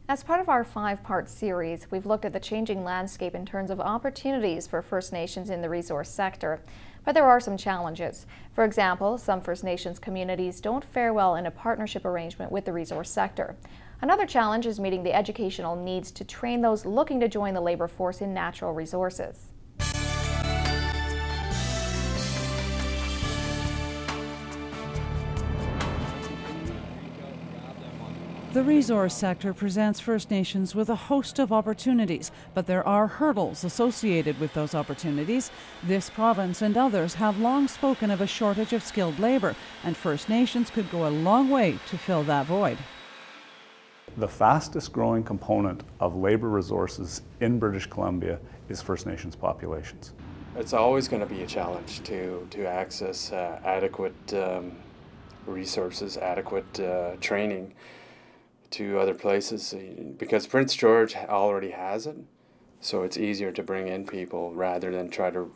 As part of our 5-part series, we've looked at the changing landscape in terms of opportunities for First Nations in the resource sector. But there are some challenges. For example, some First Nations communities don't fare well in a partnership arrangement with the resource sector. Another challenge is meeting the educational needs to train those looking to join the labor force in natural resources. The resource sector presents First Nations with a host of opportunities, but there are hurdles associated with those opportunities. This province and others have long spoken of a shortage of skilled labor, and First Nations could go a long way to fill that void. The fastest growing component of labor resources in British Columbia is First Nations populations. It's always going to be a challenge to access adequate resources, adequate training to other places, because Prince George already has it, so it's easier to bring in people rather than try to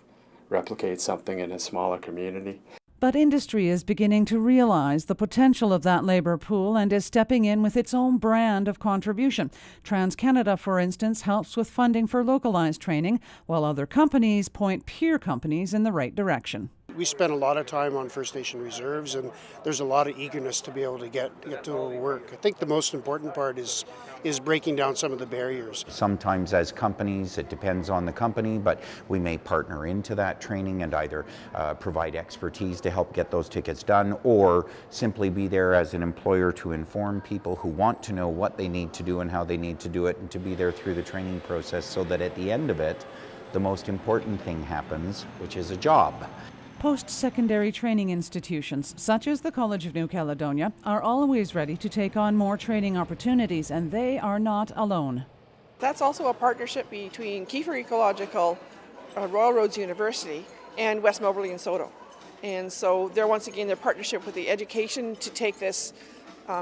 replicate something in a smaller community. But industry is beginning to realize the potential of that labour pool and is stepping in with its own brand of contribution. TRANSCANADA, for instance, helps with funding for localised training, while other companies point peer companies in the right direction. We spend a lot of time on First Nation reserves, and there's a lot of eagerness to be able to get to work. I think the most important part is breaking down some of the barriers. Sometimes as companies, it depends on the company, but we may partner into that training and either provide expertise to help get those tickets done, or simply be there as an employer to inform people who want to know what they need to do and how they need to do it, and to be there through the training process so that at the end of it, the most important thing happens, which is a job. Post-secondary training institutions, such as the College of New Caledonia, are always ready to take on more training opportunities, and they are not alone. That's also a partnership between Kiefer Ecological, Royal Roads University, and West Moberly and Soto. And so they're once again their partnership with the education to take this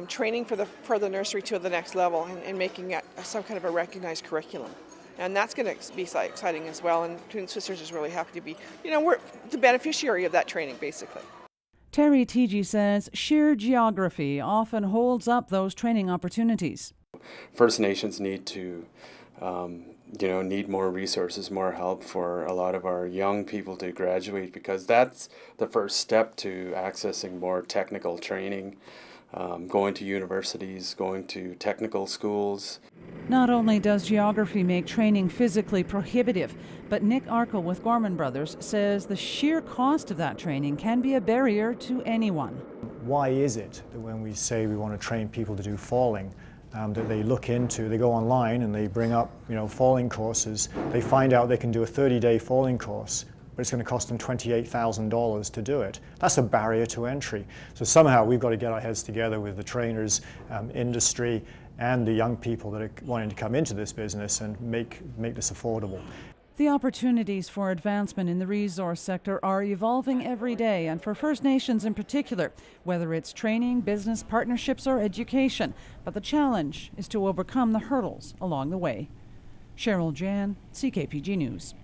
training for the nursery to the next level and making it some kind of a recognized curriculum. And that's going to be exciting as well, and Twin Sisters is really happy to be, we're the beneficiary of that training, basically. Terry Teege says sheer geography often holds up those training opportunities. First Nations need to, need more resources, more help for a lot of our young people to graduate, because that's the first step to accessing more technical training. Going to universities, going to technical schools. Not only does geography make training physically prohibitive, but Nick ARKLE with GORMAN Brothers says the sheer cost of that training can be a barrier to anyone. Why is it that when we say we want to train people to do falling, that they go online and they bring up, falling courses, they find out they can do a 30-day falling course, but it's going to cost them $28,000 to do it. That's a barrier to entry. So somehow we've got to get our heads together with the trainers, industry, and the young people that are wanting to come into this business and make this affordable. The opportunities for advancement in the resource sector are evolving every day, and for First Nations in particular, whether it's training, business, partnerships, or education. But the challenge is to overcome the hurdles along the way. Cheryl Jan, CKPG News.